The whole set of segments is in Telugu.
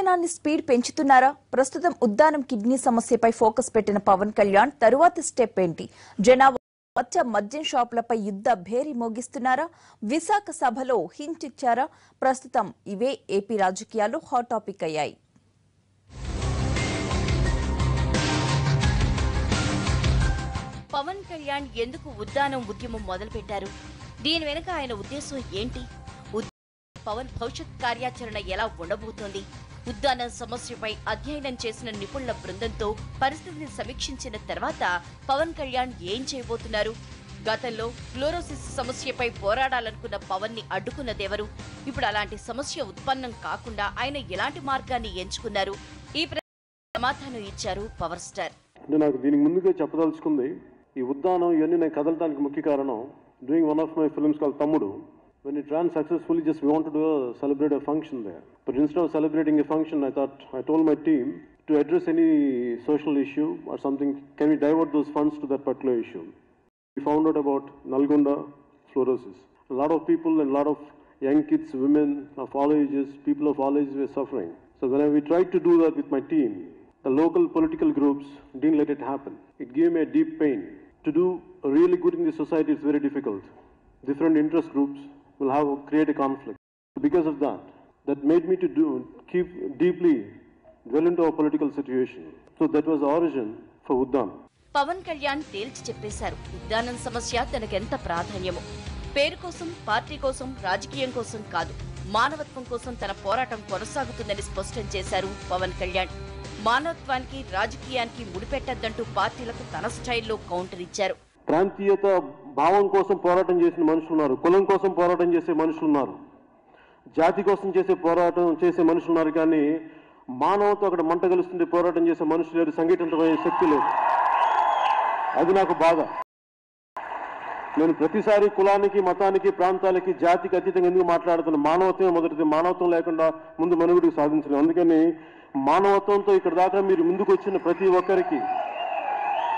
ఉద్యానాన్ని స్పీడ్ పెంచుతున్నారా? ప్రస్తుతం ఉద్యానం కిడ్నీ సమస్యపై ఫోకస్ పెట్టిన పవన్ కళ్యాణ్ తరువాతి స్టెప్ ఏంటి? జనాభా మద్యం షాపులపై యుద్ధ భేరీ మోగిస్తున్నారా? విశాఖ సభలో హింట్ ఇచ్చారా? ప్రస్తుతం ఇవే ఏపీ రాజకీయాల్లో హాట్ టాపిక్ అయ్యాయి. పవన్ కళ్యాణ్ ఎందుకు ఉద్యానం ఉద్యమం మొదలుపెట్టారు? దీని వెనుక ఆయన ఉద్దేశం ఏంటి? పవన్ భవిష్యత్ కార్యాచరణ ఎలా ఉండబోతోంది? ఉద్యాన సమస్యపై అధ్యయనం చేసిన నిపుణుల బృందంతో పరిస్థితిని సమీక్షించిన తర్వాత పవన్ కళ్యాణ్ ఏం చేయబోతున్నారు? గతంలో ఫ్లోరోసిస్ సమస్యపై పోరాడాలనుకున్న పవన్ ని అడ్డుకున్నదెవరు? ఇప్పుడు అలాంటి సమస్య ఉత్పన్నం కాకుండా ఆయన ఎలాంటి మార్గాన్ని ఎంచుకున్నారు? ఈ సమాధానం ఇచ్చారు పవర్ స్టార్. నాకు దీనికి ముందుగా చెప్పదలుచుకుంది, ఈ ఉద్యానం ఇవన్నీ నేను కదలడానికి ముఖ్య కారణం, doing one of my films call తమ్ముడు. When it ran successfully, just we wanted to celebrate a function there. But instead of celebrating a function, I told my team to address any social issue or something, can we divert those funds to that particular issue? We found out about Nalgonda fluorosis. A lot of people and a lot of young kids, women of all ages, people of all ages were suffering. So when we tried to do that with my team, the local political groups didn't let it happen. It gave me a deep pain. To do really good in the society is very difficult. Different interest groups will create a conflict. Because of that made me to keep deeply dwell into our political situation. So that was the origin for Uddan. Pawan Kalyan తేల్చి చెప్పేశారు ఉద్యానం సమస్య తనకెంత ప్రాధాన్యమో. పేరు కోసం, పార్టీ కోసం, రాజకీయం కోసం కాదు, మానవత్వం కోసం తన పోరాటం కొనసాగుతుందని స్పష్టం చేశారు పవన్ కళ్యాణ్. మానవత్వానికి, రాజకీయానికి ముడిపెట్టద్దంటూ పార్టీలకు తన స్టైల్లో కౌంటర్ ఇచ్చారు. ప్రాంతీయత భావం కోసం పోరాటం చేసిన మనుషులు ఉన్నారు, కులం కోసం పోరాటం చేసే మనుషులు ఉన్నారు, జాతి కోసం పోరాటం చేసే మనుషులు ఉన్నారు. కానీ మానవత్వం అక్కడ మంట కలుస్తుంటే పోరాటం చేసే మనుషులు లేరు, సంఘటితమైన శక్తి లేదు. అది నాకు బాధ. నేను ప్రతిసారి కులానికి, మతానికి, ప్రాంతాలకి, జాతికి అతీతంగా ఎందుకు మాట్లాడుతున్నా? మానవత్వమే మొదటిది. మానవత్వం లేకుండా ముందు మనుగడికి సాధించలేము. అందుకని మానవత్వంతో ఇక్కడ దాకా మీరు ముందుకు వచ్చిన ప్రతి ఒక్కరికి,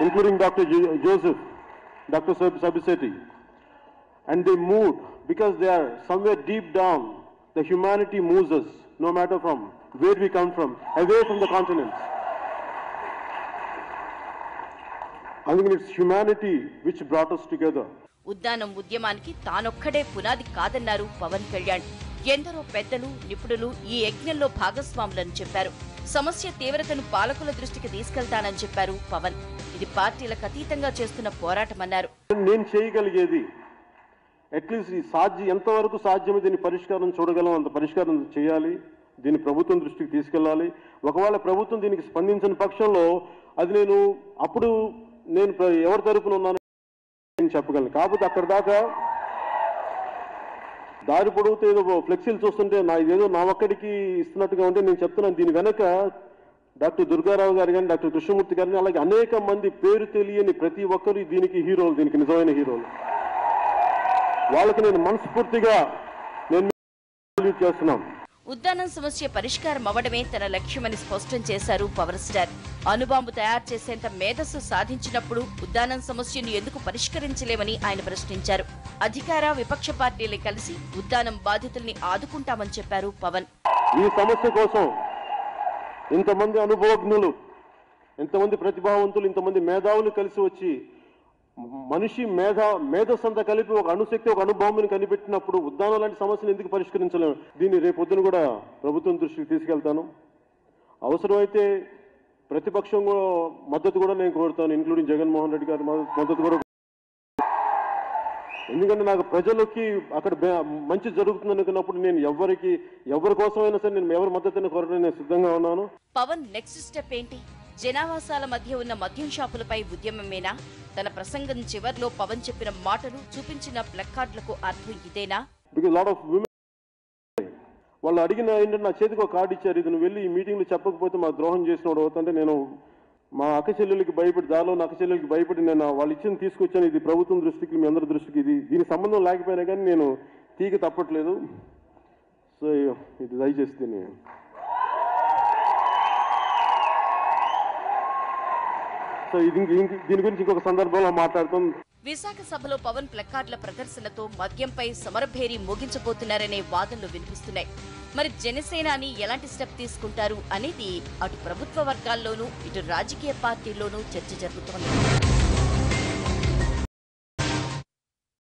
including doctor Joseph, Dr. Sabisetti, and they moved because they are somewhere deep down. The humanity moves us, no matter from where we come from, away from the continents. I think it's humanity which brought us together. ఉద్యానం ఉద్యమానికి తానొక్కడే పునాది కాదన్నారు పవన్ కళ్యాణ్. ఎందరో పెద్దలు, నిపుణులు ఈ యజ్ఞంలో భాగస్వాములని చెప్పారు. సమస్య తీవ్రతను పాలకుల దృష్టికి తీసుకెళ్తానని చెప్పారు పవన్. ఇది పార్టీలకు అతీతంగా చేస్తున్న పోరాటమన్నారు. నేను చేయగలిగేది అట్లీస్ట్ ఎంతవరకు సాధ్యమో దీని పరిష్కారం చూడగలం, అంత పరిష్కారం చేయాలి. దీన్ని ప్రభుత్వం దృష్టికి తీసుకెళ్లాలి. ఒకవేళ ప్రభుత్వం దీనికి స్పందించిన పక్షంలో అది నేను ఎవరి తరపున ఉన్నానో నేను చెప్పగలను. కాకపోతే అక్కడ దాకా దారి పొడుగుతూ ఏదో ఫ్లెక్సీలు చూస్తుంటే ఇదేదో నా ఒక్కడికి ఇస్తున్నట్టుగా ఉంటే నేను చెప్తున్నాను, దీని వెనక డాక్టర్ దుర్గారావు గారు కానీ, డాక్టర్ కృష్ణమూర్తి గారిని, అలాగే అనేక మంది పేరు తెలియని ప్రతి ఒక్కరు దీనికి హీరోలు, దీనికి నిజమైన హీరోలు. వాళ్ళకి నేను మనస్ఫూర్తిగా చేస్తున్నాం. ఉద్యానం సమస్య పరిష్కారం అవ్వడమే తన లక్ష్యమని స్పష్టం చేశారు పవర్ స్టార్. అణుబాంబు తయారు చేసేంత మేధస్సు సాధించినప్పుడు ఉద్యానం సమస్యను ఎందుకు పరిష్కరించలేమని ఆయన ప్రశ్నించారు. అధికార, విపక్ష పార్టీలు కలిసి ఉద్యానం బాధితుల్ని ఆదుకుంటామని చెప్పారు పవన్. ఈ సమస్య కోసం ఇంతమంది అనుభవజ్ఞులు, ఇంతమంది ప్రతిభావంతులు, ఇంతమంది మేధావులు కలిసి వచ్చి మనిషి మేధస్సంతా కలిపి ఒక అణుశక్తి, ఒక అణుబాంబుని కనిపెట్టినప్పుడు ఉద్యానం లాంటి సమస్యను ఎందుకు పరిష్కరించలేము? దీన్ని రేపొద్దున కూడా ప్రభుత్వం దృష్టికి తీసుకెళ్తాను. అవసరమైతే ప్రతిపక్షం మద్దతు కూడా నేను కోరుతాను, ఇంక్లూడింగ్ జగన్మోహన్ రెడ్డి గారి మద్దతు కూడా. ఎందుకంటే నాకు ప్రజలకి అక్కడ మంచి జరుగుతుంది అనుకున్నప్పుడు నేను ఎవరి కోసమైనా సరే నేను ఎవరి మద్దతుని కోరడానికి నేను సిద్ధంగా ఉన్నాను. పవన్ నెక్స్ట్ స్టెప్ ఏంటి? జనావాసాల మధ్య ఉన్న మద్యం షాపులపై ఉద్యమమేనా? తన ప్రసంగం చివర్లో పవన్ చెప్పిన మాటలు, చూపించిన ప్లకార్డులకు అర్థం ఇదేనా? వాళ్ళు అడిగిన ఏంటంటే, నా చేతికి ఒక కార్డు ఇచ్చారు, ఇది నువ్వు వెళ్ళి ఈ మీటింగ్లో చెప్పకపోతే మా ద్రోహం చేసినోడు అవుతుంటే, నేను మా అక్క చెల్లెలకి భయపడి, దారిలో అక్క చెల్లెలకి భయపడి నేను వాళ్ళు ఇచ్చింది తీసుకొచ్చాను. ఇది ప్రభుత్వం దృష్టికి, మీ అందరి దృష్టికి, దీనికి సంబంధం లేకపోయినా కానీ నేను తీగ తప్పట్లేదు. సో ఇది దయచేసి దీని గురించి ఇంకొక సందర్భంలో మాట్లాడుతాం. విశాఖ సభలో పవన్ ప్లకార్డుల ప్రదర్శనతో మద్యంపై సమరభేరి మోగించబోతున్నారనే వాదనలు వినిపిస్తున్నాయి. మరి జనసేనాని ఎలాంటి స్టెప్ తీసుకుంటారు అనేది అటు ప్రభుత్వ వర్గాల్లోనూ ఇటు రాజకీయ పార్టీల్లోనూ చర్చ జరుగుతోంది.